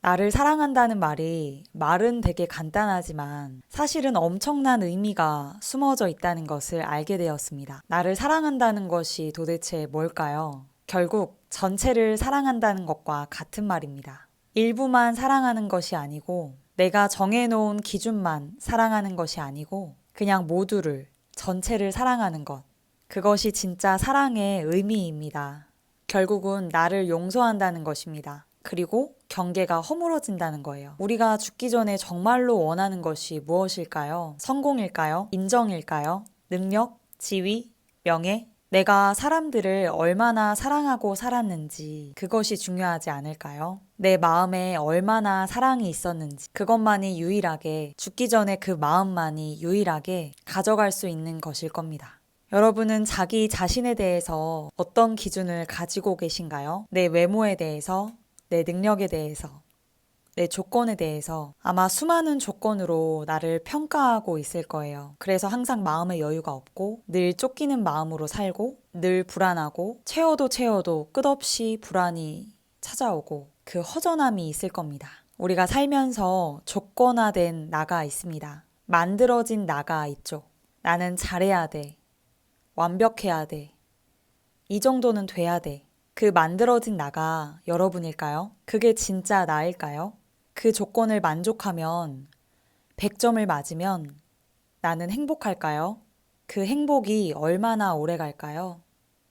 나를 사랑한다는 말은 되게 간단하지만 사실은 엄청난 의미가 숨어져 있다는 것을 알게 되었습니다. 나를 사랑한다는 것이 도대체 뭘까요? 결국 전체를 사랑한다는 것과 같은 말입니다. 일부만 사랑하는 것이 아니고 내가 정해놓은 기준만 사랑하는 것이 아니고 그냥 모두를, 전체를 사랑하는 것. 그것이 진짜 사랑의 의미입니다. 결국은 나를 용서한다는 것입니다. 그리고 경계가 허물어진다는 거예요. 우리가 죽기 전에 정말로 원하는 것이 무엇일까요? 성공일까요? 인정일까요? 능력? 지위? 명예? 내가 사람들을 얼마나 사랑하고 살았는지 그것이 중요하지 않을까요? 내 마음에 얼마나 사랑이 있었는지 그것만이 유일하게 죽기 전에 그 마음만이 유일하게 가져갈 수 있는 것일 겁니다. 여러분은 자기 자신에 대해서 어떤 기준을 가지고 계신가요? 내 외모에 대해서, 내 능력에 대해서, 내 조건에 대해서 아마 수많은 조건으로 나를 평가하고 있을 거예요. 그래서 항상 마음의 여유가 없고 늘 쫓기는 마음으로 살고 늘 불안하고 채워도 끝없이 불안이 찾아오고 그 허전함이 있을 겁니다. 우리가 살면서 조건화된 나가 있습니다. 만들어진 나가 있죠. 나는 잘해야 돼. 완벽해야 돼. 이 정도는 돼야 돼. 그 만들어진 나가 여러분일까요? 그게 진짜 나일까요? 그 조건을 만족하면 100점을 맞으면 나는 행복할까요? 그 행복이 얼마나 오래 갈까요?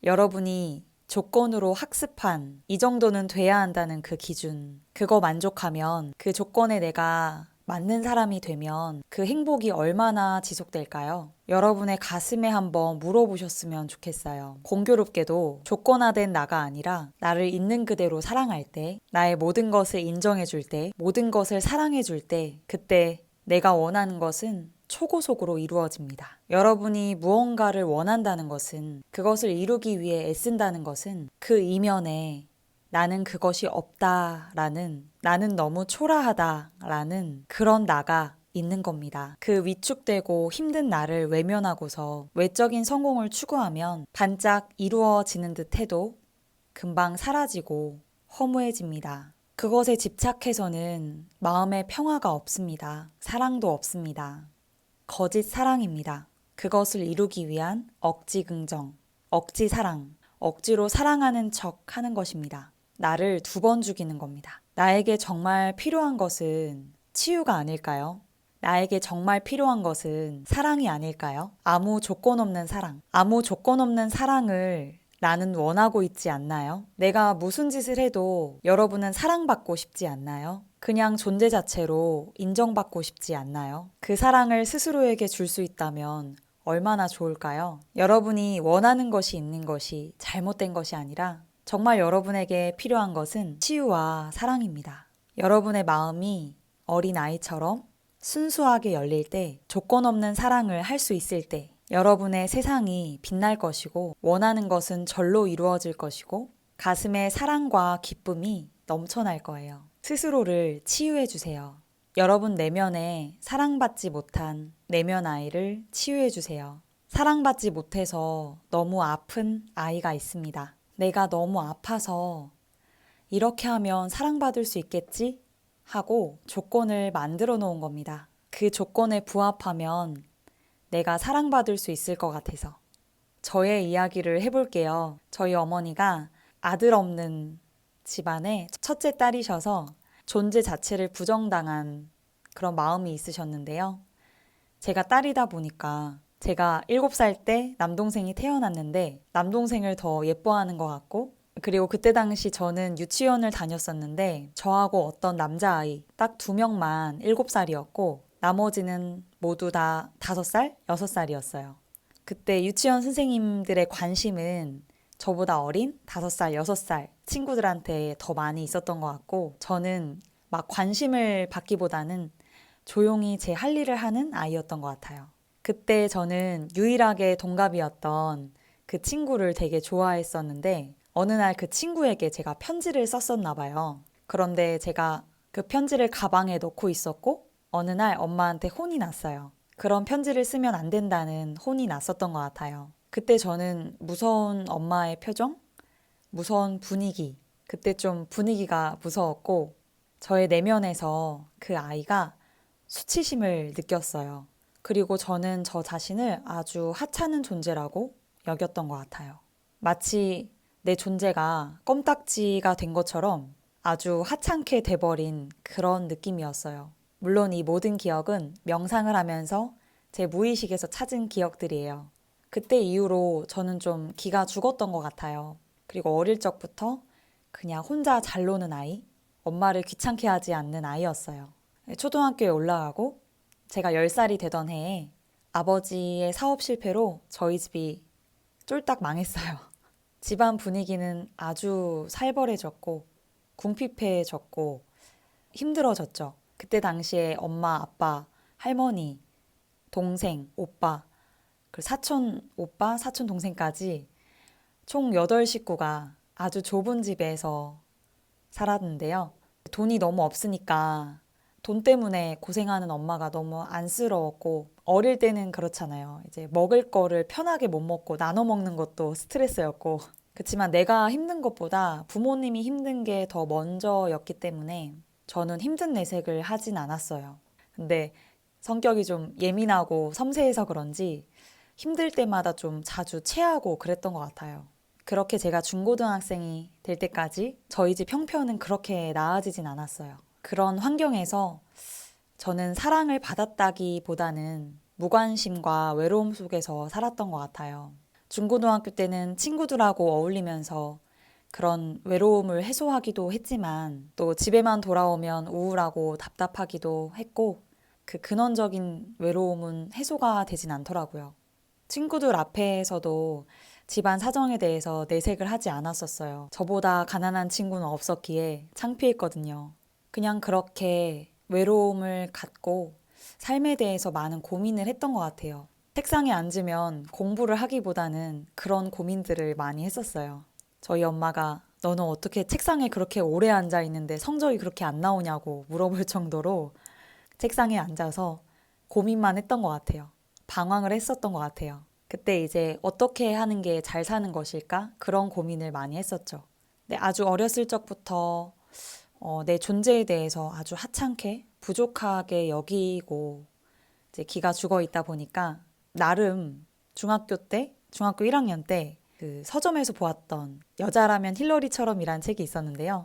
여러분이 조건으로 학습한 이 정도는 돼야 한다는 그 기준, 그거 만족하면 그 조건에 내가 맞는 사람이 되면 그 행복이 얼마나 지속될까요? 여러분의 가슴에 한번 물어보셨으면 좋겠어요. 공교롭게도 조건화된 나가 아니라 나를 있는 그대로 사랑할 때, 나의 모든 것을 인정해줄 때, 모든 것을 사랑해줄 때, 그때 내가 원하는 것은 초고속으로 이루어집니다. 여러분이 무언가를 원한다는 것은, 그것을 이루기 위해 애쓴다는 것은 그 이면에 나는 그것이 없다라는, 나는 너무 초라하다라는 그런 나가 있는 겁니다. 그 위축되고 힘든 나를 외면하고서 외적인 성공을 추구하면 반짝 이루어지는 듯 해도 금방 사라지고 허무해집니다. 그것에 집착해서는 마음의 평화가 없습니다. 사랑도 없습니다. 거짓 사랑입니다. 그것을 이루기 위한 억지 긍정, 억지 사랑, 억지로 사랑하는 척 하는 것입니다. 나를 2번 죽이는 겁니다. 나에게 정말 필요한 것은 치유가 아닐까요? 나에게 정말 필요한 것은 사랑이 아닐까요? 아무 조건 없는 사랑. 아무 조건 없는 사랑을 나는 원하고 있지 않나요? 내가 무슨 짓을 해도 여러분은 사랑받고 싶지 않나요? 그냥 존재 자체로 인정받고 싶지 않나요? 그 사랑을 스스로에게 줄 수 있다면 얼마나 좋을까요? 여러분이 원하는 것이 있는 것이 잘못된 것이 아니라 정말 여러분에게 필요한 것은 치유와 사랑입니다. 여러분의 마음이 어린아이처럼 순수하게 열릴 때, 조건 없는 사랑을 할 수 있을 때, 여러분의 세상이 빛날 것이고, 원하는 것은 절로 이루어질 것이고, 가슴에 사랑과 기쁨이 넘쳐날 거예요. 스스로를 치유해 주세요. 여러분 내면에 사랑받지 못한 내면 아이를 치유해 주세요. 사랑받지 못해서 너무 아픈 아이가 있습니다. 내가 너무 아파서 이렇게 하면 사랑받을 수 있겠지? 하고 조건을 만들어 놓은 겁니다. 그 조건에 부합하면 내가 사랑받을 수 있을 것 같아서. 저의 이야기를 해볼게요. 저희 어머니가 아들 없는 집안의 첫째 딸이셔서 존재 자체를 부정당한 그런 마음이 있으셨는데요. 제가 딸이다 보니까 제가 7살 때 남동생이 태어났는데 남동생을 더 예뻐하는 것 같고, 그리고 그때 당시 저는 유치원을 다녔었는데 저하고 어떤 남자아이 딱 2명만 7살이었고 나머지는 모두 다 5살, 6살이었어요. 그때 유치원 선생님들의 관심은 저보다 어린 5살, 6살 친구들한테 더 많이 있었던 것 같고, 저는 막 관심을 받기보다는 조용히 제 할 일을 하는 아이였던 것 같아요. 그때 저는 유일하게 동갑이었던 그 친구를 되게 좋아했었는데 어느 날 그 친구에게 제가 편지를 썼었나 봐요. 그런데 제가 그 편지를 가방에 넣고 있었고 어느 날 엄마한테 혼이 났어요. 그런 편지를 쓰면 안 된다는 혼이 났었던 것 같아요. 그때 저는 무서운 엄마의 표정, 무서운 분위기, 그때 좀 분위기가 무서웠고 저의 내면에서 그 아이가 수치심을 느꼈어요. 그리고 저는 저 자신을 아주 하찮은 존재라고 여겼던 것 같아요. 마치 내 존재가 껌딱지가 된 것처럼 아주 하찮게 돼버린 그런 느낌이었어요. 물론 이 모든 기억은 명상을 하면서 제 무의식에서 찾은 기억들이에요. 그때 이후로 저는 좀 기가 죽었던 것 같아요. 그리고 어릴 적부터 그냥 혼자 잘 노는 아이, 엄마를 귀찮게 하지 않는 아이였어요. 초등학교에 올라가고 제가 10살이 되던 해에 아버지의 사업 실패로 저희 집이 쫄딱 망했어요. 집안 분위기는 아주 살벌해졌고 궁핍해졌고 힘들어졌죠. 그때 당시에 엄마, 아빠, 할머니, 동생, 오빠, 그 사촌 오빠, 사촌 동생까지 총 8식구가 아주 좁은 집에서 살았는데요. 돈이 너무 없으니까 돈 때문에 고생하는 엄마가 너무 안쓰러웠고 어릴 때는 그렇잖아요. 이제 먹을 거를 편하게 못 먹고 나눠 먹는 것도 스트레스였고 그렇지만 내가 힘든 것보다 부모님이 힘든 게 더 먼저였기 때문에 저는 힘든 내색을 하진 않았어요. 근데 성격이 좀 예민하고 섬세해서 그런지 힘들 때마다 좀 자주 체하고 그랬던 것 같아요. 그렇게 제가 중고등학생이 될 때까지 저희 집 형편은 그렇게 나아지진 않았어요. 그런 환경에서 저는 사랑을 받았다기보다는 무관심과 외로움 속에서 살았던 것 같아요. 중고등학교 때는 친구들하고 어울리면서 그런 외로움을 해소하기도 했지만 또 집에만 돌아오면 우울하고 답답하기도 했고 그 근원적인 외로움은 해소가 되진 않더라고요. 친구들 앞에서도 집안 사정에 대해서 내색을 하지 않았었어요. 저보다 가난한 친구는 없었기에 창피했거든요. 그냥 그렇게 외로움을 갖고 삶에 대해서 많은 고민을 했던 것 같아요. 책상에 앉으면 공부를 하기보다는 그런 고민들을 많이 했었어요. 저희 엄마가 너는 어떻게 책상에 그렇게 오래 앉아 있는데 성적이 그렇게 안 나오냐고 물어볼 정도로 책상에 앉아서 고민만 했던 것 같아요. 방황을 했었던 것 같아요. 그때 이제 어떻게 하는 게 잘 사는 것일까? 그런 고민을 많이 했었죠. 근데 아주 어렸을 적부터 내 존재에 대해서 아주 하찮게 부족하게 여기고 이제 기가 죽어 있다 보니까 나름 중학교 1학년 때 그 서점에서 보았던 여자라면 힐러리처럼이란 책이 있었는데요.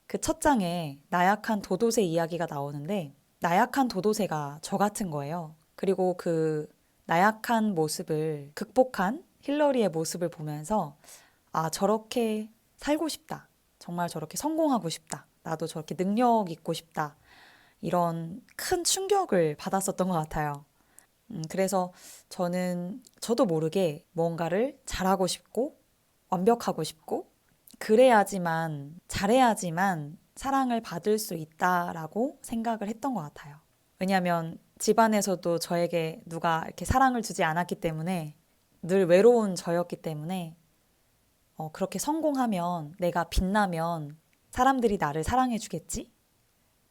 그 첫 장에 나약한 도도새 이야기가 나오는데 나약한 도도새가 저 같은 거예요. 그리고 그 나약한 모습을 극복한 힐러리의 모습을 보면서 아, 저렇게 살고 싶다. 정말 저렇게 성공하고 싶다. 나도 저렇게 능력 있고 싶다. 이런 큰 충격을 받았었던 것 같아요. 그래서 저도 모르게 뭔가를 잘하고 싶고 완벽하고 싶고 잘해야지만 사랑을 받을 수 있다라고 생각을 했던 것 같아요. 왜냐하면 집안에서도 저에게 누가 이렇게 사랑을 주지 않았기 때문에 늘 외로운 저였기 때문에 그렇게 성공하면 내가 빛나면 사람들이 나를 사랑해 주겠지?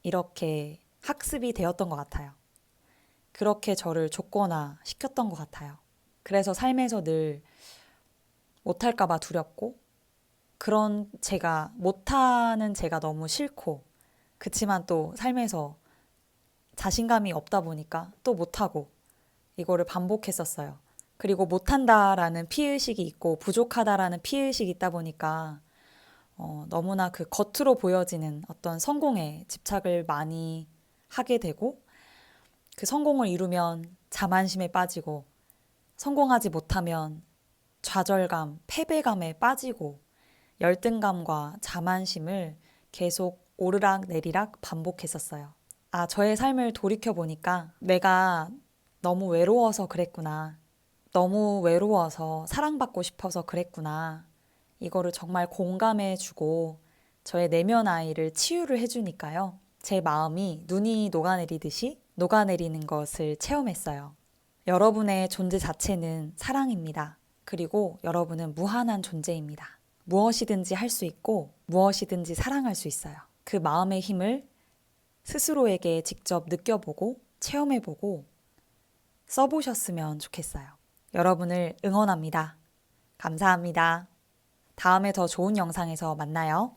이렇게 학습이 되었던 것 같아요. 그렇게 저를 줬거나 시켰던 것 같아요. 그래서 삶에서 늘 못할까 봐 두렵고 그런 못하는 제가 너무 싫고 그치만 또 삶에서 자신감이 없다 보니까 또 못하고 이거를 반복했었어요. 그리고 못한다라는 피해의식이 있고 부족하다라는 피해의식이 있다 보니까 너무나 그 겉으로 보여지는 어떤 성공에 집착을 많이 하게 되고 그 성공을 이루면 자만심에 빠지고 성공하지 못하면 좌절감, 패배감에 빠지고 열등감과 자만심을 계속 오르락 내리락 반복했었어요. 아, 저의 삶을 돌이켜보니까 내가 너무 외로워서 그랬구나. 너무 외로워서 사랑받고 싶어서 그랬구나. 이거를 정말 공감해주고 저의 내면 아이를 치유를 해주니까요. 제 마음이 눈이 녹아내리듯이 녹아내리는 것을 체험했어요. 여러분의 존재 자체는 사랑입니다. 그리고 여러분은 무한한 존재입니다. 무엇이든지 할 수 있고 무엇이든지 사랑할 수 있어요. 그 마음의 힘을 스스로에게 직접 느껴보고 체험해보고 써보셨으면 좋겠어요. 여러분을 응원합니다. 감사합니다. 다음에 더 좋은 영상에서 만나요.